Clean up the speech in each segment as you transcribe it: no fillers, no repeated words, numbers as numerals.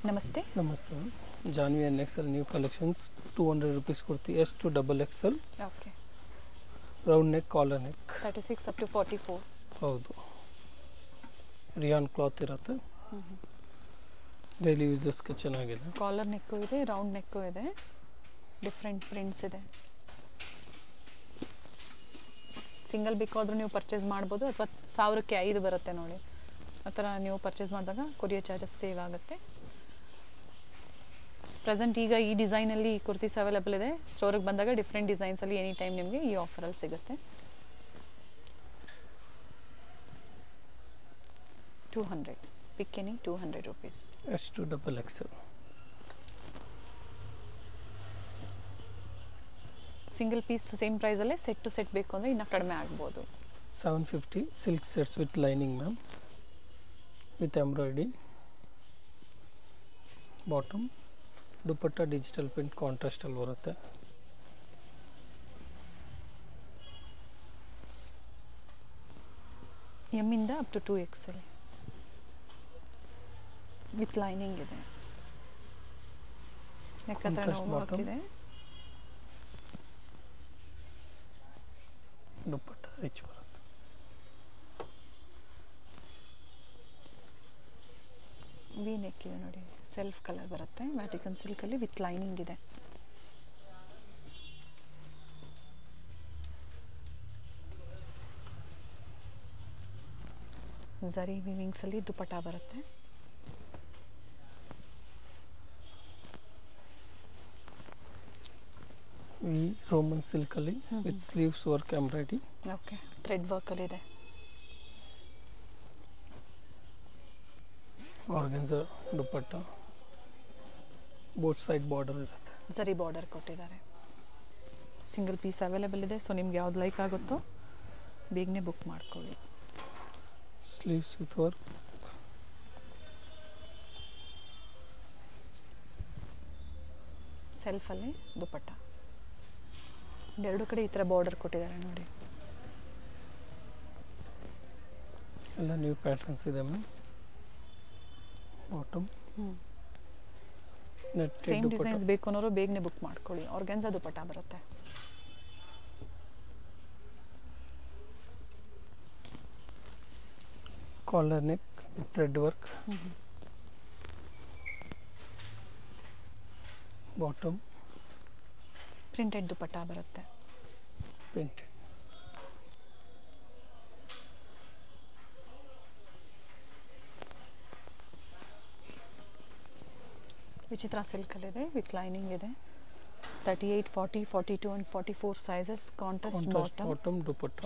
ನಮಸ್ತೆ. ನಮಸ್ತೆ ಮ್ಯಾಮ್. ಜಾನ್ವಿ ಎನ್ ಎಕ್ಸೆಲ್ ನ್ಯೂ ಕಲೆಕ್ಷನ್ಸ್ 200 rupees ಕೊಡ್ತೀವಿ. S to double XL, okay. Round neck, collar neck. 36 up to 44. ಹೌದು, rayon cloth ಇರುತ್ತೆ. ಡೈಲಿ ಯೂಸಸ್ಗೆ ಚೆನ್ನಾಗಿದೆ. ಕಾಲರ್ ನೆಕ್ಕು ಇದೆ, ರೌಂಡ್ ನೆಕ್ಕು ಇದೆ, ಡಿಫ್ರೆಂಟ್ ಪ್ರಿಂಟ್ಸ್ ಇದೆ. ಸಿಂಗಲ್ ಬೇಕಾದರೂ ನೀವು ಪರ್ಚೇಸ್ ಮಾಡ್ಬೋದು, ಅಥವಾ 1000ಕ್ಕೆ 5 ಬರುತ್ತೆ ನೋಡಿ. ಆ ಥರ ನೀವು ಪರ್ಚೇಸ್ ಮಾಡಿದಾಗ ಕೊರಿಯರ್ ಚಾರ್ಜಸ್ ಸೇವ್ ಆಗುತ್ತೆ. ಪ್ರೆಸೆಂಟ್ ಈಗ ಈ ಡಿಸೈನಲ್ಲಿ ಕುರ್ತೀಸ್ ಅವೈಲೇಬಲ್ ಇದೆ. ಸ್ಟೋರಿಗೆ ಬಂದಾಗ ಡಿಫ್ರೆಂಟ್ ಡಿಸೈನ್ಸಲ್ಲಿ ಎನಿ ಟೈಮ್ ನಿಮಗೆ ಈ ಆಫರಲ್ಲಿ ಸಿಗುತ್ತೆ. 200 pick any 200 rupees. S to double XL. Single piece same ಪ್ರೈಸಲ್ಲೇ ಸೆಟ್ ಟು ಸೆಟ್ ಬೇಕು ಅಂದರೆ ಇನ್ನೂ ಕಡಿಮೆ ಆಗ್ಬೋದು. 750 silk sets with lining ma'am, with embroidery. Bottom dupatta digital print ಕಾಂಟ್ರಾಸ್ಟಲ್ಲಿ ಬರುತ್ತೆ. ಎಮ್ಮಿಂದ up to 2XL with lining ಇದೆ. ಯಾಕಂದರೆ ನಾವು ಹಾಕಿದೆ. ದುಪಟ್ಟ ರಿಚ್ ಬರುತ್ತೆ. ವಿ ನೆಕ್ ಇದೆ ನೋಡಿ, ಸೆಲ್ಫ್ ಕಲರ್ ಬರುತ್ತೆ. ವ್ಯಾಟಿಕನ್ ಸಿಲ್ಕಲ್ಲಿ ವಿತ್ ಲೈನಿಂಗ್ ಇದೆ. ಝರಿ ವಿವಿಂಗ್ಸಲ್ಲಿ ದುಪಟ್ಟ ಬರುತ್ತೆ. ಈ Roman ಸಿಲ್ಕಲ್ಲಿ with sleeves work embroidery. Okay, thread ವರ್ಕಲ್ಲಿದೆ. Organza dupatta, both side border ಇರುತ್ತೆ. ಝರಿ ಬಾರ್ಡರ್ ಕೊಟ್ಟಿದ್ದಾರೆ. ಸಿಂಗಲ್ ಪೀಸ್ ಅವೈಲೇಬಲ್ ಇದೆ. ಸೊ ನಿಮ್ಗೆ ಯಾವ್ದು ಲೈಕ್ ಆಗುತ್ತೋ ಬೇಗನೆ ಬುಕ್ ಮಾಡ್ಕೊಳ್ಳಿ. ಸ್ಲೀವ್ಸ್ ವಿತ್ ವರ್ಕ್, ಸೆಲ್ಫಲ್ಲಿ ದುಪಟ್ಟ. ಎರಡು ಕಡೆ ಈ ಥರ ಬಾರ್ಡರ್ ಕೊಟ್ಟಿದ್ದಾರೆ ನೋಡಿ. ಎಲ್ಲ ನ್ಯೂ ಪ್ಯಾಟರ್ನ್ಸ್ ಇದೆ ಮ್ಯಾಮ್. ಬಾಟಮ್ ಸೇಮ್ ಡಿಸೈನ್ಸ್ ಬೇಕು ಅನ್ನೋರು ಬೇಗನೆ ಬುಕ್ ಮಾಡ್ಕೊಳ್ಳಿ. ಆರ್ಗನ್ಸಾ ದುಪಟ್ಟ ಬರುತ್ತೆ. Collar neck with thread work. Bottom printed dupatta ಬರುತ್ತೆ. ಪ್ರಿಂಟೆಡ್. ವಿಚಿತ್ರ ಸಿಲ್ಕಲ್ಲಿದೆ, ವಿತ್ ಲೈನಿಂಗ್ ಇದೆ. 38, 40, 42 and 44 sizes. Contrast bottom dupatta.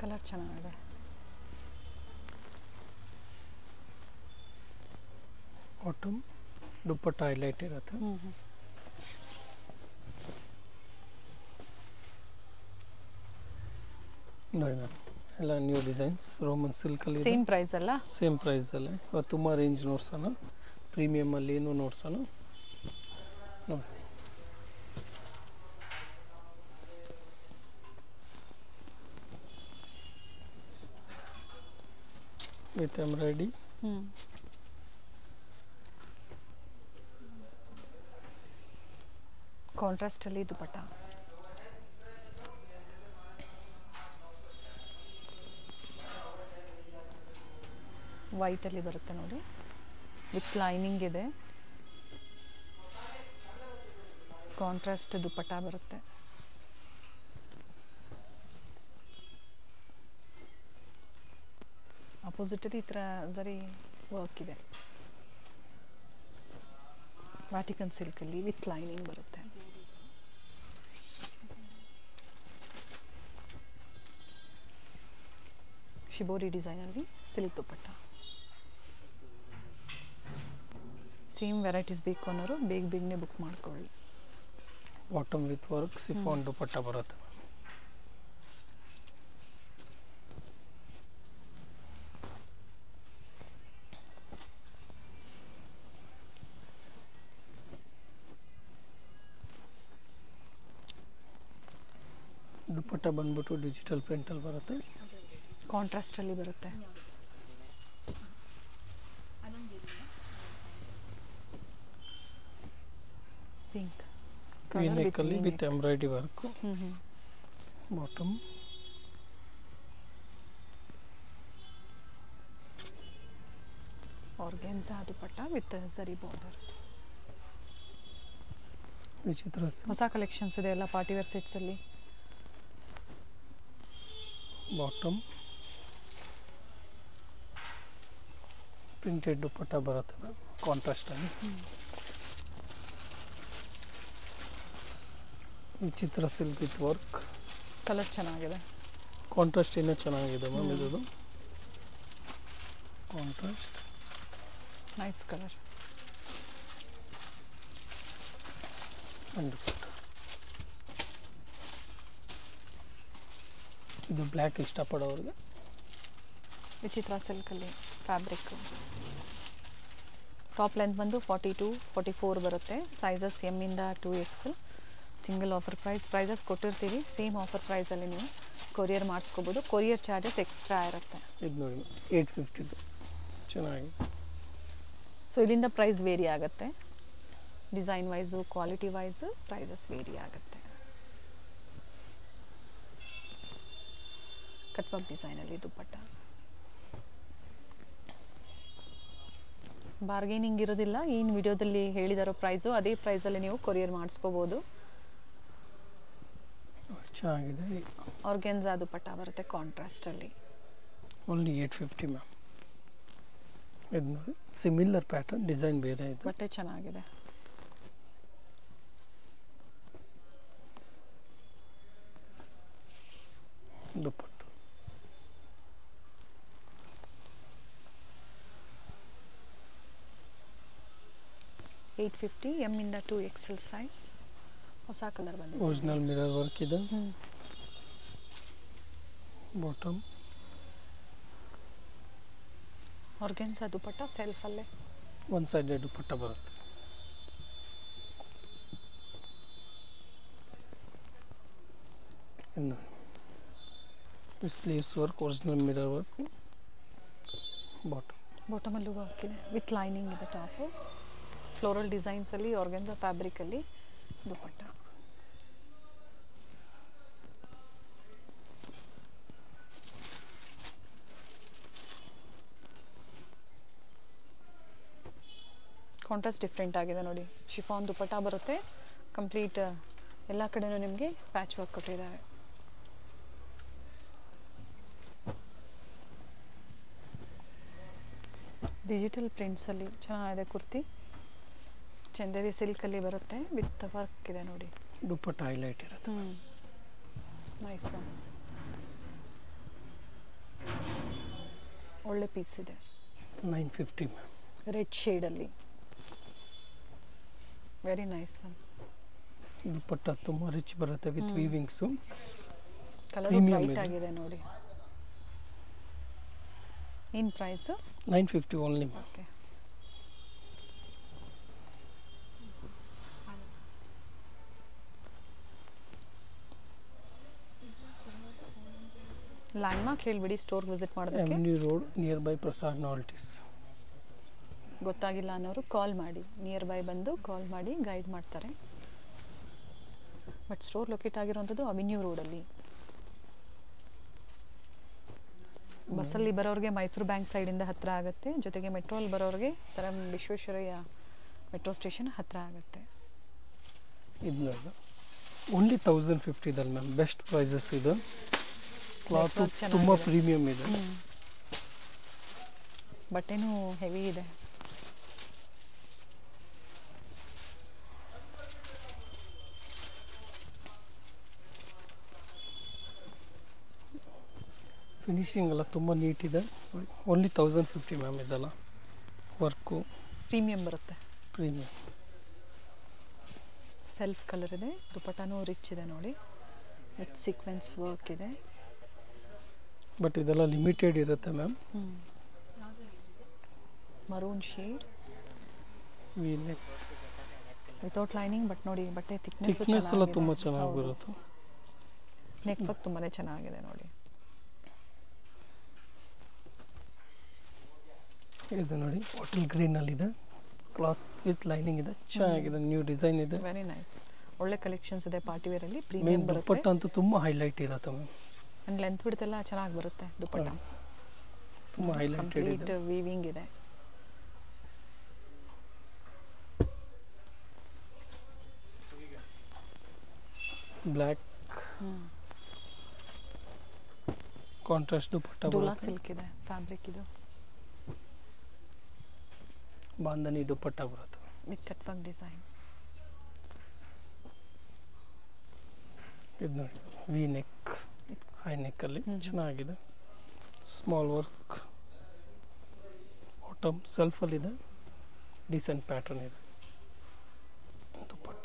Colour ಚೆನ್ನಾಗಿದೆ. ಬಾಟಮ್ ದುಪಟ್ಟ ಹೈಲೈಟ್ ಇರುತ್ತೆ. ನೋಡಿ ಮ್ಯಾಮ್, ಎಲ್ಲ ನ್ಯೂ ಡಿಸೈನ್ಸ್ ರೋಮನ್ ಸಿಲ್ಕಲ್ಲಿ. ಸೇಮ್ ಪ್ರೈಸ್ ಅಲ್ಲ? ಸೇಮ್ ಪ್ರೈಸಲ್ಲೇ. ಇವತ್ತು ತುಂಬ ರೇಂಜ್ ನೋಡ್ಸೋಣ, ಪ್ರೀಮಿಯಮಲ್ಲಿ ಏನೂ ನೋಡ್ಸೋಣ. ನೋಡಿ, ವಿತ್ ಎಂಬ್ರಾಯ್ಡಿ. ಕಾಂಟ್ರಾಸ್ಟಲ್ಲಿ ದುಪಟ್ಟ. ವೈಟಲ್ಲಿ ಬರುತ್ತೆ ನೋಡಿ, ವಿತ್ ಲೈನಿಂಗ್ ಇದೆ. ಕಾಂಟ್ರಾಸ್ಟ್ ದುಪಟ್ಟ ಬರುತ್ತೆ. ಅಪೋಸಿಟಲ್ಲಿ ಈ ಥರ ಝರಿ ವರ್ಕ್ ಇದೆ. ವ್ಯಾಟಿಕನ್ ಸಿಲ್ಕಲ್ಲಿ ವಿತ್ ಲೈನಿಂಗ್ ಬರುತ್ತೆ. ಶಿಬೋರಿ ಡಿಸೈನಲ್ಲಿ ಸಿಲ್ಕ್ ದುಪಟ್ಟ. ಸೇಮ್ ವೆರೈಟೀಸ್ ಬೇಕು ಅನ್ನೋರು ಬೇಗನೆ ಬುಕ್ ಮಾಡ್ಕೊಳ್ಳಿ. Bottom with work chiffon dupatta ಬರುತ್ತೆ. ದುಪ್ಪಟ್ಟ ಬಂದ್ಬಿಟ್ಟು ಡಿಜಿಟಲ್ ಪ್ರಿಂಟಲ್ಲಿ ಬರುತ್ತೆ. ಕಾಂಟ್ರಾಸ್ಟಲ್ಲಿ ಬರುತ್ತೆ. ಪಿಂಕ್ ವಿ ನೆಕ್ಕಲ್ಲಿ with embroidery work. Bottom organza dupatta with zari border. ವಿಚಿತ್ರ ಹೊಸ ಕಲೆಕ್ಷನ್ಸ್ ಇದೆ ಎಲ್ಲ ಪಾರ್ಟಿವೇರ್ ಸೆಟ್ಸಲ್ಲಿ. ಬಾಟಮ್ ಪ್ರಿಂಟೆಡ್ ದುಪ್ಪಟ್ಟ ಬರುತ್ತೆ ಕಾಂಟ್ರಾಸ್ಟಲ್ಲಿ. Vichitra silk with work. Colour ಚೆನ್ನಾಗಿದೆ. ಕಾಂಟ್ರಾಸ್ಟ್ ಇನ್ನೂ ಚೆನ್ನಾಗಿದೆ ಮ್ಯಾಮ್. ಇದು ಕಾಂಟ್ರಾಸ್ಟ್ ನೈಸ್ ಕಲರ್. ಇದು ಬ್ಲ್ಯಾಕ್ ಇಷ್ಟಪಡೋರಿಗೆ. ವಿಚಿತ್ರ ಸಿಲ್ಕಲ್ಲಿ ಫ್ಯಾಬ್ರಿಕ್. ಟಾಪ್ ಲೆಂತ್ ಬಂದು 42, 44 ಬರುತ್ತೆ. ಸೈಜಸ್ ಎಮ್ಮಿಂದ 2XL. ಸಿಂಗಲ್ ಆಫರ್ ಪ್ರೈಸಸ್ ಕೊಟ್ಟಿರ್ತೀವಿ. ಸೇಮ್ ಆಫರ್ ಪ್ರೈಸಲ್ಲಿ ನೀವು ಕೊರಿಯರ್ ಮಾಡಿಸ್ಕೋಬೋದು. ಕೊರಿಯರ್ ಚಾರ್ಜಸ್ ಎಕ್ಸ್ಟ್ರಾ ಇರುತ್ತೆ. ಇದು ನೋಡಿ 850 ಚೆನ್ನಾಗಿ. ಸೊ ಇಲ್ಲಿಂದ ಪ್ರೈಸ್ ವೇರಿ ಆಗುತ್ತೆ. Design wise quality wise prices vary ಆಗುತ್ತೆ. ಕಟ್ವರ್ಕ್ ಡಿಸೈನಲ್ಲಿ ದುಪ್ಪಟ್ಟ. ಬಾರ್ಗೇನಿಂಗ್ ಇರೋದಿಲ್ಲ. ಏನು ವಿಡಿಯೋದಲ್ಲಿ ಹೇಳಿದಾರೋ ಪ್ರೈಸು ಅದೇ ಪ್ರೈಸಲ್ಲಿ ನೀವು ಕೊರಿಯರ್ ಮಾಡಿಸ್ಕೋಬೋದು. ಚೆನ್ನಾಗಿದೆ. ಆರ್ಗೆನ್ಸಾ ದುಪ್ಪಟ್ಟ ಬರುತ್ತೆ ಕಾಂಟ್ರಾಸ್ಟಲ್ಲಿ. Only 850 ma'am. ಇದು ನೋಡಿ ಸಿಮಿಲರ್ ಪ್ಯಾಟರ್ನ್, ಡಿಸೈನ್ ಬೇರೆ ಇದೆ. ಬಟ್ಟೆ ಚೆನ್ನಾಗಿದೆ. ದುಪ್ಪಟ್ಟ 850 ಎಮ್ಮಿಂದ 2XL ಸೈಜ್. ಹೊಸ ಕಲರ್ ಬಂದಿದೆ. ಒರಿಜಿನಲ್ ಮಿರರ್ ವರ್ಕ್ ಇದೆ. ಬಾಟಮ್ ಆರ್ಗೆನ್ಸಾ ದುಪ್ಪಟ್ಟ ಸೆಲ್ಫಲ್ಲೇ ಒಂದು ಸೈಡ್ ದುಪ್ಪಟ್ಟ ಬರುತ್ತೆ. ಇನ್ನು sleeves work, original mirror work. ಬಾಟಮಲ್ಲೂ ವರ್ಕ್ ಇದೆ ವಿತ್ ಲೈನಿಂಗ್ ಇದೆ. ಟಾಪು ಫ್ಲೋರಲ್ ಡಿಸೈನ್ಸಲ್ಲಿ ಆರ್ಗೆನ್ಸಾ ಫ್ಯಾಬ್ರಿಕಲ್ಲಿ ದುಪ್ಪಟ್ಟ. ಕಾಂಟ್ರಾಸ್ಟ್ ಡಿಫ್ರೆಂಟ್ ಆಗಿದೆ ನೋಡಿ. ಶಿಫಾನ್ ದುಪ್ಪಟ್ಟ ಬರುತ್ತೆ. ಕಂಪ್ಲೀಟ್ ಎಲ್ಲ ಕಡೆನೂ ನಿಮಗೆ ಪ್ಯಾಚ್ ವರ್ಕ್ ಕೊಟ್ಟಿದ್ದಾರೆ. ಡಿಜಿಟಲ್ ಪ್ರಿಂಟ್ಸಲ್ಲಿ ಚೆನ್ನಾಗಿದೆ ಕುರ್ತಿ. ಚಂದೇರಿ ಸಿಲ್ಕಲ್ಲಿ ಬರುತ್ತೆ ವಿತ್ ವರ್ಕ್ ಇದೆ ನೋಡಿ. ದುಪ್ಪಟ್ಟ ಹೈಲೈಟ್ ಇರುತ್ತೆ. Nice one. ಒಳ್ಳೆ ಪೀಸ್ ಇದೆ. 950 ಮ್ಯಾಮ್. ರೆಡ್ ಶೇಡಲ್ಲಿ ವೆರಿ ನೈಸ್ ಒನ್. ದುಪ್ಪಟ್ಟ ತುಂಬ ರಿಚ್ ಬರುತ್ತೆ ವಿತ್ ವೀವಿಂಗ್ಸು. ಕಲರ್ ಬ್ರೈಟ್ ಆಗಿದೆ ನೋಡಿ. ಏನು ಪ್ರೈಸು? 950 ಓನ್ಲಿ. ಓಕೆ. ಲ್ಯಾಂಡ್ಮಾರ್ಕ್ ಹೇಳಿಬಿಡಿ ಸ್ಟೋರ್ ವಿಸಿಟ್ ಮಾಡೋದಕ್ಕೆ. ಎಮ್ನಿ ರೋಡ್ ನಿಯರ್ ಬೈ ಪ್ರಸಾದ್ ನಾಲ್ಟೀಸ್. ಗೊತ್ತಾಗಿಲ್ಲ ಅನ್ನೋರು ಕಾಲ್ ಮಾಡಿ, ನಿಯರ್ ಬೈ ಬಂದು ಕಾಲ್ ಮಾಡಿ ಗೈಡ್ ಮಾಡ್ತಾರೆ. ಬಟ್ ಸ್ಟೋರ್ ಲೊಕೇಟ್ ಆಗಿರೋಂಥದ್ದು ಅವೆನ್ಯೂ ರೋಡಲ್ಲಿ. ಬಸ್ಸಲ್ಲಿ ಬರೋರಿಗೆ ಮೈಸೂರು ಬ್ಯಾಂಕ್ ಸೈಡಿಂದ ಹತ್ತಿರ ಆಗುತ್ತೆ. ಜೊತೆಗೆ ಮೆಟ್ರೋಲ್ಲಿ ಬರೋರಿಗೆ sir M Visvesvaraya metro station ಹತ್ತಿರ ಆಗುತ್ತೆ. ಇದು ಓನ್ಲಿ 1050ದಲ್ಲಿ ಮ್ಯಾಮ್. ಬೆಸ್ಟ್ ಪ್ರೈಸಸ್ ಇದು. ಕ್ಲಾತು ತುಂಬ ಪ್ರೀಮಿಯಮ್ ಇದೆ. ಬಟ್ಟೆನೂ ಹೆವಿ ಇದೆ. ಫಿನಿಶಿಂಗ್ ಎಲ್ಲ ತುಂಬ ನೀಟ್ ಇದೆ. Only 1050 ma'am. ಇದೆಲ್ಲ ವರ್ಕು ಪ್ರೀಮಿಯಂ ಬರುತ್ತೆ. ಪ್ರೀಮಿಯಮ್ ಸೆಲ್ಫ್ ಕಲರ್ ಇದೆ. ದುಪಟ್ಟಾನೂ ರಿಚ್ ಇದೆ ನೋಡಿ, ವಿತ್ ಸೀಕ್ವೆನ್ಸ್ ವರ್ಕ್ ಇದೆ. ಬಟ್ ಇದೆಲ್ಲ ಲಿಮಿಟೆಡ್ ಇರುತ್ತೆ ma'am. Maroon shade V neck without lining. But ನೋಡಿ ಬಟ್ಟೆ ಥಿಕ್ನೆಸ್ ಎಲ್ಲ ತುಂಬ ಚೆನ್ನಾಗಿ ಬರುತ್ತೆ. ನೆಕ್ ವರ್ಕ್ ತುಂಬಾ ಚೆನ್ನಾಗಿದೆ ನೋಡಿ. ಇದು ನೋಡಿ ಬಾಟಲ್ ಗ್ರೀನಲ್ಲಿದೆ, ಕ್ಲಾತ್ ವಿತ್ ಲೈನಿಂಗ್ ಇದೆ, ಚೆನ್ನಾಗಿದೆ, ನ್ಯೂ ಡಿಸೈನ್ ಇದೆ, ವೆರಿ ನೈಸ್. ಒಳ್ಳೆ ಕಲೆಕ್ಷನ್ಸ್ ಇದೆ ಪಾರ್ಟಿ ವೇರಲ್ಲಿ. ಮೇನ್ ಪ್ರೀಮಿಯಂ ದುಪ್ಪಟ್ಟ ಬರುತ್ತೆ ಅಂತೂ ತುಂಬ ಹೈಲೈಟ್ ಇರುತ್ತೆ ಮ್ಯಾಮ್. ಆ್ಯಂಡ್ ಲೆಂತ್ ಬಿಡ್ತೆಲ್ಲ ಚೆನ್ನಾಗಿ ಬರುತ್ತೆ ದುಪ್ಪಟ್ಟ. ತುಂಬ ಹೈಲೈಟೆಡ್ ಇದೆ. ಕಂಪ್ಲೀಟ್ ವೀವಿಂಗ್ ಇದೆ. ಬ್ಲ್ಯಾಕ್ ಕಾಂಟ್ರಾಸ್ಟ್ ದುಪ್ಪಟ್ಟ ಡೋಲಾ ಬರುತ್ತೆ, ಸಿಲ್ಕ್ ಇದೆ ಫ್ಯಾಬ್ರಿಕ್ ಇದು. ಬಾಂಧನಿ ದುಪ್ಪಟ್ಟ ಬರುತ್ತೆ ವಿತ್ ಕಟ್ ವರ್ಕ್ ಡಿಸೈನ್. ಇದು ನೋಡಿ ವಿ ನೆಕ್, ಹೈ ನೆಕ್ಕಲ್ಲಿ ಚೆನ್ನಾಗಿದೆ, ಸ್ಮಾಲ್ ವರ್ಕ್, ಬಾಟಮ್ ಸೆಲ್ಫಲ್ಲಿದೆ, ಡಿಸೆಂಟ್ ಪ್ಯಾಟರ್ನ್ ಇದೆ ದುಪ್ಪಟ್ಟ.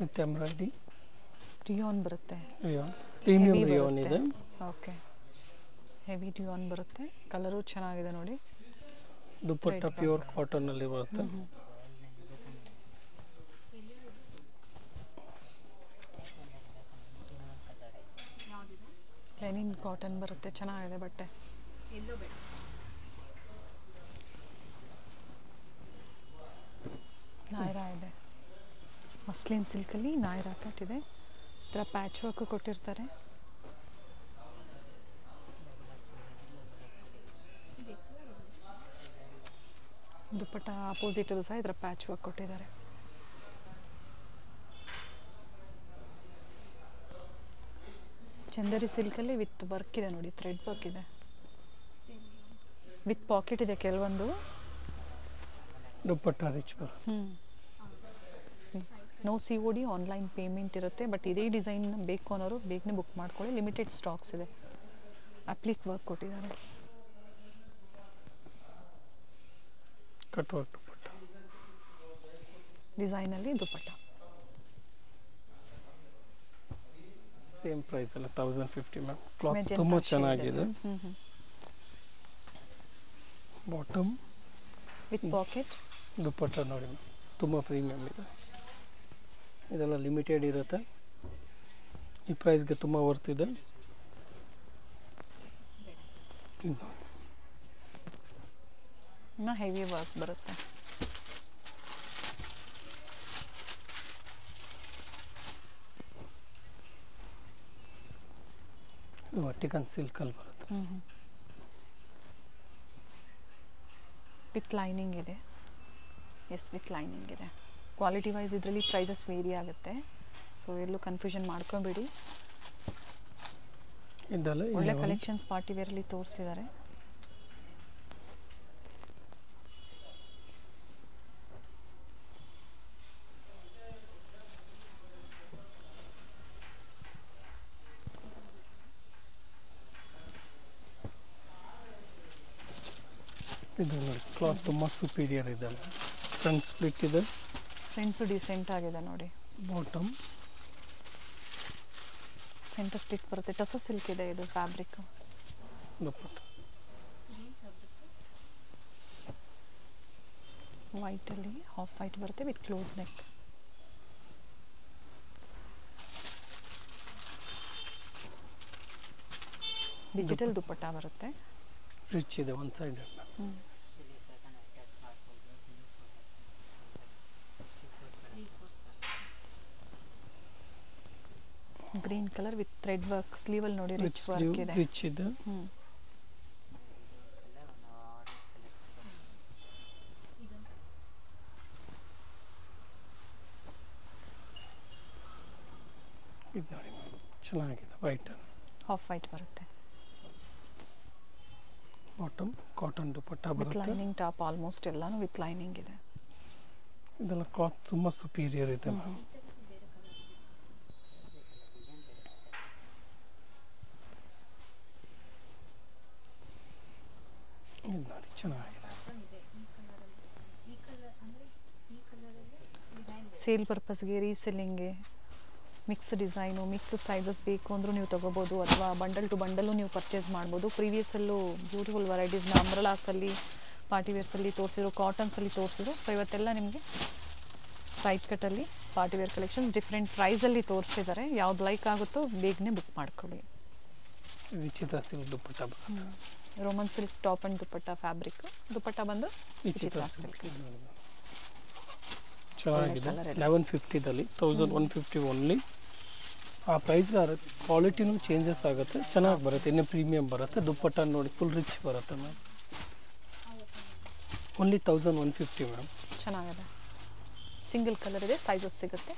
ವಿತ್ ಎಂಬ್ರಾಯ್ಡಿ ರಿಯಾನ್ ಬರುತ್ತೆ, ರಿಯಾನ್, ಪ್ರೀಮಿಯಂ Heavy ರಿಯಾನ್ ಬರುತ್ತೆ. ಇದೆ. ಓಕೆ, ಹೆವಿ ರಿಯಾನ್ ಬರುತ್ತೆ. ಕಲರು ಚೆನ್ನಾಗಿದೆ ನೋಡಿ. ದುಪ್ಪಟ್ಟ Thread ಪ್ಯೂರ್ ಕಾಟನಲ್ಲಿ ಬರುತ್ತೆ. ಲೆನಿನ್ ಕಾಟನ್ ಬರುತ್ತೆ, ಚೆನ್ನಾಗಿದೆ ಬಟ್ಟೆ. ನಾಯ್ರಾ ಇದೆ, ಮಸ್ಲಿನ್ ಸಿಲ್ಕಲ್ಲಿ ನಾಯ್ರಾ ಕಟ್ ಇದೆ. ಈ ಥರ ಪ್ಯಾಚ್ ವರ್ಕ್ ಕೊಟ್ಟಿರ್ತಾರೆ. ದುಪ್ಪಟ್ಟ ಆಪೋಸಿಟ್ ಸಹ ಇದರ ಪ್ಯಾಚ್ ವರ್ಕ್ ಕೊಟ್ಟಿದ್ದಾರೆ. ಚಂದರಿ ಸಿಲ್ಕಲ್ಲಿ ವಿತ್ ವರ್ಕ್ ಇದೆ ನೋಡಿ, ಥ್ರೆಡ್ ವರ್ಕ್ ಇದೆ, ವಿತ್ ಪಾಕೆಟ್ ಇದೆ ಕೆಲವೊಂದು. ದುಪ್ಪಟ್ಟ ರಿಚ್ ಬರುತ್ತೆ. ನೋ COD, ಆನ್ಲೈನ್ ಪೇಮೆಂಟ್ ಇರುತ್ತೆ. ಬಟ್ ಇದೇ ಡಿಸೈನ್ ಬೇಕು ಅನ್ನೋರು ಬೇಗನೆ ಬುಕ್ ಮಾಡ್ಕೊಳ್ಳಿ, ಲಿಮಿಟೆಡ್ ಸ್ಟಾಕ್ಸ್ ಇದೆ. ಅಪ್ಲಿಕ್ ವರ್ಕ್ ಕೊಟ್ಟಿದ್ದಾರೆ. ಕಟ್ ವರ್ಕ್ ದುಪ್ಪಟ್ಟ, ಡಿಸೈನಲ್ಲಿ ದುಪ್ಪಟ್ಟ. ಸೇಮ್ ಪ್ರೈಸ್ ಅಲ್ಲ, 1050 ಮ್ಯಾಮ್. ಕ್ಲಾತ್ Magenta ತುಂಬ shade ಚೆನ್ನಾಗಿದೆ. Bottom with pocket. ದುಪ್ಪಟ್ಟ ನೋಡಿ ಮ್ಯಾಮ್, ತುಂಬ ಪ್ರೀಮಿಯಮ್ ಇದೆ. ಇದೆಲ್ಲ ಲಿಮಿಟೆಡ್ ಇರುತ್ತೆ, ಈ ಪ್ರೈಸ್ಗೆ ತುಂಬ ವರ್ತ್ ಇದೆ. ಇನ್ನು ಹೆವಿ ವರ್ಕ್ ಬರುತ್ತೆ. ಇದು ವರ್ಟಿಕನ್ ಸಿಲ್ಕಲ್ಲಿ ಬರುತ್ತೆ. ವಿತ್ ಲೈನಿಂಗ್ ಇದೆ. ಎಸ್, ವಿತ್ ಲೈನಿಂಗ್ ಇದೆ. ಕ್ವಾಲಿಟಿ ವೈಸ್ ಇದರಲ್ಲಿ ಪ್ರೈಸಸ್ ವೇರಿ ಆಗುತ್ತೆ, ಸೊ ಎಲ್ಲೂ ಕನ್ಫ್ಯೂಷನ್ ಮಾಡ್ಕೊಬೇಡಿ. ಇದೆಲ್ಲ ಒಳ್ಳೆ ಕಲೆಕ್ಷನ್ಸ್ ಪಾರ್ಟಿ ವೇರಲ್ಲಿ ತೋರಿಸಿದ್ದಾರೆ. ಇದು ನೋಡಿ, ಕ್ಲಾತ್ ತುಂಬ ಸುಪೀರಿಯರ್ ಇದೆ. ಫ್ರಂಟ್ ಸ್ಪ್ಲಿಟ್ ಇದೆ, ಫ್ರೆಂಡ್ಸು ಡಿಸೆಂಟ್ ಆಗಿದೆ ನೋಡಿ. ಬಾಟಮ್ ಸೆಂಟರ್ ಸ್ಟಿಚ್ ಬರುತ್ತೆ. ಟಸ ಸಿಲ್ಕ್ ಇದೆ ಇದು ಫ್ಯಾಬ್ರಿಕ್. ದುಪ್ಪಟ್ಟ ವೈಟಲ್ಲಿ ಹಾಫ್ ವೈಟ್ ಬರುತ್ತೆ with close neck. Digital dupatta ಬರುತ್ತೆ. ರಿಚ್ ಇದೆ, one side. Green colour with thread work. ಸ್ಲೀವಲ್ಲಿ ನೋಡಿ ರಿಚ್ ರಿಚ್ ಸ್ಲೀವ್, ವರ್ಕ್ ಇದೆ. ರಿಚ್ ಇದೆ. ಇದು ನೋಡಿ ಚೆನ್ನಾಗಿದೆ, ವೈಟ್, ಹಾಫ್ ವೈಟ್ ಬರುತ್ತೆ. ಬಾಟಮ್ ಕಾಟನ್ ದುಪ್ಪಟ್ಟ ವಿತ್ ಬರುತ್ತೆ. ಲೈನಿಂಗ್ ಟಾಪ್ ಆಲ್ಮೋಸ್ಟ್ ಎಲ್ಲಾನು ವಿತ್ ಲೈನಿಂಗ್ ಇದೆ. ಇದೆಲ್ಲ ಕ್ಲಾತ್ ತುಂಬ ಸುಪೀರಿಯರ್ ಇದೆ. ಇದು ನೋಡಿ ಚೆನ್ನಾಗಿದೆ. ಸೇಲ್ ಪರ್ಪಸ್ಗೆ, ರೀಸೆಲ್ಲಿಂಗ್ಗೆ, ಮಿಕ್ಸ್ ಡಿಸೈನು, ಮಿಕ್ಸ್ ಸೈಜಸ್ ಬೇಕು ಅಂದರೂ ನೀವು ತೊಗೋಬೋದು, ಅಥವಾ ಬಂಡಲ್ ಟು ಬಂಡಲು ನೀವು ಪರ್ಚೇಸ್ ಮಾಡ್ಬೋದು. ಪ್ರೀವಿಯಸ್ಸಲ್ಲೂ ಬ್ಯೂಟಿಫುಲ್ ವೆರೈಟೀಸ್ನ ಅಂಬ್ರಲಾಸಲ್ಲಿ, ಪಾರ್ಟಿ ವೇರ್ಸಲ್ಲಿ ತೋರಿಸಿದ್ರು, ಕಾಟನ್ಸಲ್ಲಿ ತೋರಿಸಿದ್ರು. ಸೊ ಇವತ್ತೆಲ್ಲ ನಿಮಗೆ ಸೈಡ್ ಕಟ್ಟಲ್ಲಿ ಪಾರ್ಟಿ ವೇರ್ ಕಲೆಕ್ಷನ್ಸ್ ಡಿಫ್ರೆಂಟ್ ಪ್ರೈಸಲ್ಲಿ ತೋರಿಸಿದ್ದಾರೆ. ಯಾವ್ದು ಲೈಕ್ ಆಗುತ್ತೋ ಬೇಗನೆ ಬುಕ್ ಮಾಡ್ಕೊಳ್ಳಿ. Vichitra silk dupatta roman silk top and dupatta fabric. Dupatta ಬಂದು ವಿಚಿತ್ರ ಸಿಲ್ಕ್. ಚೆನ್ನಾಗಿದೆ. 1150ದಲ್ಲಿ 1150 ಓನ್ಲಿ. ಆ ಪ್ರೈಸ್ಗೆ ಕ್ವಾಲಿಟಿನೂ ಚೇಂಜಸ್ ಆಗುತ್ತೆ, ಚೆನ್ನಾಗಿ ಬರುತ್ತೆ, ಇನ್ನೂ ಪ್ರೀಮಿಯಮ್ ಬರುತ್ತೆ. ದುಪ್ಪಟ್ಟ ನೋಡಿ ಫುಲ್ ರಿಚ್ ಬರುತ್ತೆ ಮ್ಯಾಮ್. Only 1150 ma'am. ಚೆನ್ನಾಗಿದೆ. ಸಿಂಗಲ್ ಕಲರ್ ಇದೆ, ಸೈಜಸ್ ಸಿಗುತ್ತೆ.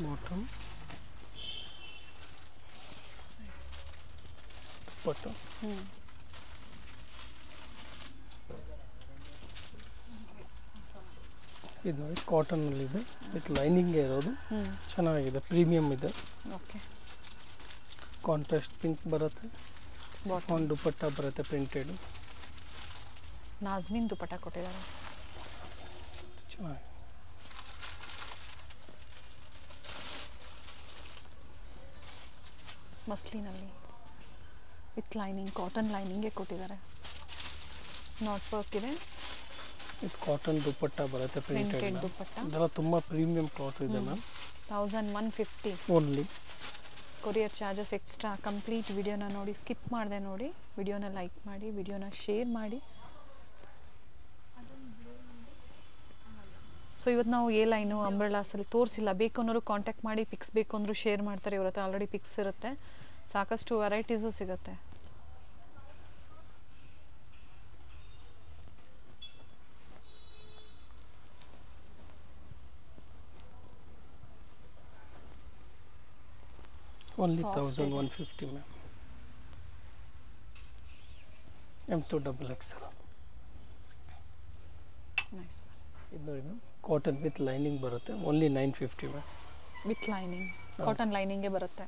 ಬಾಟಮ್ ದುಪ್ಪಟ್ಟ. ಇದು ನೋಡಿ ಕಾಟನ್ನಲ್ಲಿದೆ, ವಿತ್ ಲೈನಿಂಗೇ ಇರೋದು. ಚೆನ್ನಾಗಿದೆ, ಪ್ರೀಮಿಯಮ್ ಇದೆ. ಓಕೆ. ಕಾಂಟ್ರಾಸ್ಟ್ ಪಿಂಕ್ ಬರುತ್ತೆ, ಶಿಫಾನ್ ದುಪ್ಪಟ್ಟ ಬರುತ್ತೆ ಪ್ರಿಂಟೆಡ್. ನಾಜ್ಮಿನ್ ದುಪ್ಪಟ್ಟ ಕೊಟ್ಟಿದ್ದಾರೆ. ಚೆನ್ನಾಗಿ ಮಸ್ಲಿನಲ್ಲಿ ವಿತ್ ಲೈನಿಂಗ್, ಕಾಟನ್ ಲೈನಿಂಗೇ ಕೊಟ್ಟಿದ್ದಾರೆ. ನಾಟ್ ವರ್ಕ್ ಇದೆ. ಇದು ಕಾಟನ್ ದುಪ್ಪಟ್ಟ ಬರುತ್ತೆ ಪ್ರಿಂಟೆಡ್ ದುಪ್ಪಟ್ಟ. ಇದೆಲ್ಲ ತುಂಬ ಪ್ರೀಮಿಯಂ ಕ್ಲಾತ್ ಇದೆ ma'am. 1150 only. Courier charges extra. Complete ವಿಡಿಯೋನ ನೋಡಿ, ಸ್ಕಿಪ್ ಮಾಡಿದೆ ನೋಡಿ. ವಿಡಿಯೋನ ಲೈಕ್ ಮಾಡಿ, ವಿಡಿಯೋನ ಶೇರ್ ಮಾಡಿ. ಸೊ ಇವತ್ತು ನಾವು ಎ ಲೈನು ಅಂಬ್ರೆಲಾಸಲ್ಲಿ ತೋರಿಸಿಲ್ಲ. ಬೇಕು ಅನ್ನೋರು ಕಾಂಟ್ಯಾಕ್ಟ್ ಮಾಡಿ, ಪಿಕ್ಸ್ ಬೇಕು ಅಂದರೂ ಶೇರ್ ಮಾಡ್ತಾರೆ. ಇವ್ರ ಹತ್ರ ಆಲ್ರೆಡಿ ಪಿಕ್ಸ್ ಇರುತ್ತೆ, ಸಾಕಷ್ಟು ವೆರೈಟೀಸು ಸಿಗುತ್ತೆ. Only 1150 ma'am. M2XXL. ನೈಸ್. ಇದು ನೋಡಿ ಮ್ಯಾಮ್, ಕಾಟನ್ ವಿತ್ ಲೈನಿಂಗ್ ಬರುತ್ತೆ. Only 950 ma'am. With lining, cotton ಲೈನಿಂಗೇ ಬರುತ್ತೆ.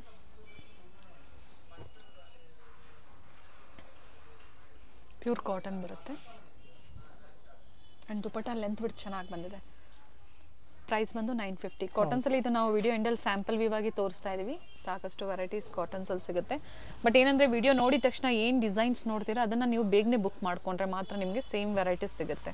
ಪ್ಯೂರ್ ಕಾಟನ್ ಬರುತ್ತೆ. ಆ್ಯಂಡ್ ದುಪ್ಪಟ್ಟ ಲೆಂತ್ ಬಿಟ್ಟು ಚೆನ್ನಾಗಿ ಬಂದಿದೆ. ಪ್ರೈಸ್ ಬಂದು 950. ಕಾಟನ್ಸಲ್ಲಿ ಇದು ನಾವು ವಿಡಿಯೋ ಎಂಡಲ್ಲಿ ಸ್ಯಾಂಪಲ್ ವ್ಯೂ ಆಗಿ ತೋರಿಸ್ತಾ ಇದ್ದೀವಿ. ಸಾಕಷ್ಟು ವೆರೈಟೀಸ್ ಕಾಟನ್ಸಲ್ಲಿ ಸಿಗುತ್ತೆ. ಬಟ್ ಏನಂದರೆ ವಿಡಿಯೋ ನೋಡಿದ ತಕ್ಷಣ ಏನು ಡಿಸೈನ್ಸ್ ನೋಡ್ತೀರಾ ಅದನ್ನು ನೀವು ಬೇಗನೆ ಬುಕ್ ಮಾಡಿಕೊಂಡ್ರೆ ಮಾತ್ರ ನಿಮಗೆ ಸೇಮ್ ವೆರೈಟೀಸ್ ಸಿಗುತ್ತೆ.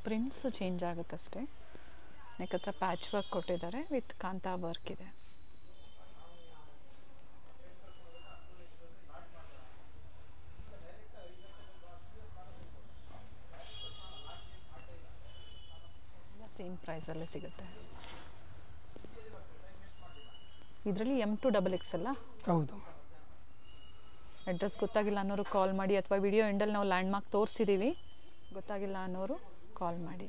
ಪ್ರಿಂಟ್ಸ್ ಚೇಂಜ್ ಆಗುತ್ತೆ ಅಷ್ಟೇ. ನೆಕ್ ಹತ್ರ ಪ್ಯಾಚ್ ವರ್ಕ್ ಕೊಟ್ಟಿದ್ದಾರೆ, ವಿತ್ ಕಾಂತಾ ವರ್ಕ್ ಇದೆ. ಸೇಮ್ ಪ್ರೈಸಲ್ಲೇ ಸಿಗುತ್ತೆ. ಇದರಲ್ಲಿ M2XXL. ಹೌದು. ಅಡ್ರೆಸ್ ಗೊತ್ತಾಗಿಲ್ಲ ಅನ್ನೋರು ಕಾಲ್ ಮಾಡಿ, ಅಥವಾ ವಿಡಿಯೋ ಎಂಡಲ್ಲಿ ನಾವು ಲ್ಯಾಂಡ್ ಮಾರ್ಕ್ ತೋರಿಸಿದ್ದೀವಿ, ಗೊತ್ತಾಗಿಲ್ಲ ಅನ್ನೋರು ಕಾಲ್ ಮಾಡಿ.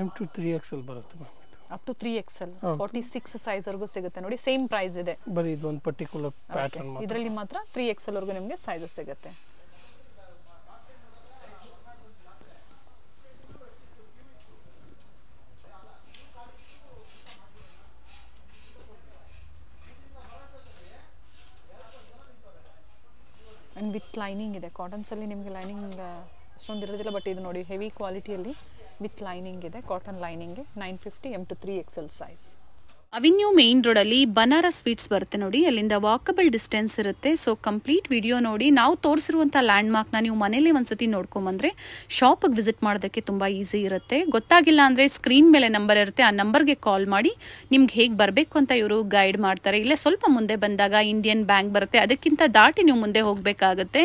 M2 ಬರುತ್ತೆ ಮ್ಯಾಮ್. ಅಪ್ ಟು 3XL 46 ಸೈಜ್ವರೆಗೂ ಸಿಗುತ್ತೆ ನೋಡಿ. ಸೇಮ್ ಪ್ರೈಸ್ ಇದೆ, ಬರೀ ಇದು ಒಂದು ಪರ್ಟಿಕ್ಯುಲರ್ ಪ್ಯಾಟರ್ನ್. ಇದರಲ್ಲಿ ಮಾತ್ರ 3XL ವರೆಗೂ ನಿಮಗೆ ಸೈಜಸ್ ಸಿಗುತ್ತೆ. ಆ್ಯಂಡ್ ವಿತ್ ಲೈನಿಂಗ್ ಇದೆ. ಕಾಟನ್ಸಲ್ಲಿ ನಿಮಗೆ ಲೈನಿಂಗ್ ಅಷ್ಟೊಂದು ಇರೋದಿಲ್ಲ, ಬಟ್ ಇದು ನೋಡಿ ಹೆವಿ ಕ್ವಾಲಿಟಿಯಲ್ಲಿ ವಿತ್ ಲೈನಿಂಗ್ ಇದೆ. ಕಾಟನ್ ಲೈನಿಂಗ್ಗೆ 950 M2 3XL size. Avenue main ರೋಡಲ್ಲಿ ಬನಾರಸ್ ಸ್ವೀಟ್ಸ್ ಬರುತ್ತೆ ನೋಡಿ, ಅಲ್ಲಿಂದ ವಾಕಬಲ್ ಡಿಸ್ಟೆನ್ಸ್ ಇರುತ್ತೆ. ಸೊ ಕಂಪ್ಲೀಟ್ ವಿಡಿಯೋ ನೋಡಿ. ನಾವು ತೋರಿಸಿರುವಂಥ ಲ್ಯಾಂಡ್ ಮಾರ್ಕ್ನ ನೀವು ಮನೇಲಿ ಒಂದ್ಸತಿ ನೋಡ್ಕೊಂಬಂದ್ರೆ ಶಾಪಿಗೆ ವಿಸಿಟ್ ಮಾಡೋದಕ್ಕೆ ತುಂಬ ಈಸಿ ಇರುತ್ತೆ. ಗೊತ್ತಾಗಿಲ್ಲ ಅಂದರೆ ಸ್ಕ್ರೀನ್ ಮೇಲೆ ನಂಬರ್ ಇರುತ್ತೆ, ಆ ನಂಬರ್ಗೆ ಕಾಲ್ ಮಾಡಿ ನಿಮ್ಗೆ ಹೇಗೆ ಬರಬೇಕು ಅಂತ ಇವರು ಗೈಡ್ ಮಾಡ್ತಾರೆ. ಇಲ್ಲೇ ಸ್ವಲ್ಪ ಮುಂದೆ ಬಂದಾಗ ಇಂಡಿಯನ್ ಬ್ಯಾಂಕ್ ಬರುತ್ತೆ, ಅದಕ್ಕಿಂತ ದಾಟಿ ನೀವು ಮುಂದೆ ಹೋಗಬೇಕಾಗುತ್ತೆ.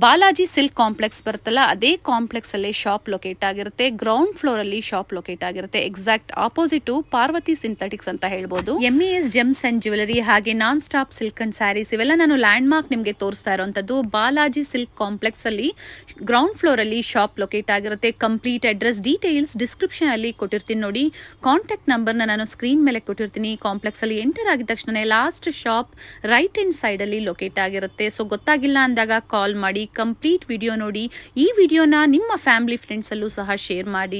ಬಾಲಾಜಿ ಸಿಲ್ಕ್ ಕಾಂಪ್ಲೆಕ್ಸ್ ಬರುತ್ತಲ್ಲ, ಅದೇ ಕಾಂಪ್ಲೆಕ್ಸ್ ಅಲ್ಲಿ ಶಾಪ್ ಲೊಕೇಟ್ ಆಗಿರುತ್ತೆ. ಗ್ರೌಂಡ್ ಫ್ಲೋರ್ ಅಲ್ಲಿ ಶಾಪ್ ಲೊಕೇಟ್ ಆಗಿರುತ್ತೆ. ಎಕ್ಸಾಕ್ಟ್ ಆಪೋಸಿಟ್ ಪಾರ್ವತಿ ಸಿಂಥೆಟಿಕ್ಸ್ ಅಂತ ಹೇಳ್ಬೋದು. MES ಜೆಮ್ಸ್ ಅಂಡ್ ಜ್ಯುವೆಲರಿ ಹಾಗೆ non stop silk and saris ಇವೆಲ್ಲ ನಾನು ಲ್ಯಾಂಡ್ ಮಾರ್ಕ್ ನಿಮಗೆ ತೋರಿಸ್ತಾ ಇರುವಂತದ್ದು. ಬಾಲಾಜಿ ಸಿಲ್ಕ್ ಕಾಂಪ್ಲೆಕ್ಸ್ ಅಲ್ಲಿ ಗ್ರೌಂಡ್ ಫ್ಲೋರ್ ಅಲ್ಲಿ ಶಾಪ್ ಲೊಕೇಟ್ ಆಗಿರುತ್ತೆ. ಕಂಪ್ಲೀಟ್ ಅಡ್ರೆಸ್ ಡೀಟೇಲ್ಸ್ ಡಿಸ್ಕ್ರಿಪ್ಷನ್ ಅಲ್ಲಿ ಕೊಟ್ಟಿರ್ತೀನಿ ನೋಡಿ. ಕಾಂಟ್ಯಾಕ್ಟ್ ನಂಬರ್ ನಾನು ಸ್ಕ್ರೀನ್ ಮೇಲೆ ಕೊಟ್ಟಿರ್ತೀನಿ. ಕಾಂಪ್ಲೆಕ್ಸ್ ಅಲ್ಲಿ ಎಂಟರ್ ಆಗಿದ ತಕ್ಷಣ last shop right hand side ಅಲ್ಲಿ ಲೊಕೇಟ್ ಆಗಿರುತ್ತೆ. ಸೊ ಗೊತ್ತಾಗಿಲ್ಲ ಅಂದಾಗ ಕಾಲ್ ಮಾಡಿ, ಕಂಪ್ಲೀಟ್ ವಿಡಿಯೋ ನೋಡಿ. ಈ ವಿಡಿಯೋನ ನಿಮ್ಮ ಫ್ಯಾಮಿಲಿ ಫ್ರೆಂಡ್ಸ್ ಅಲ್ಲೂ ಸಹ ಶೇರ್ ಮಾಡಿ.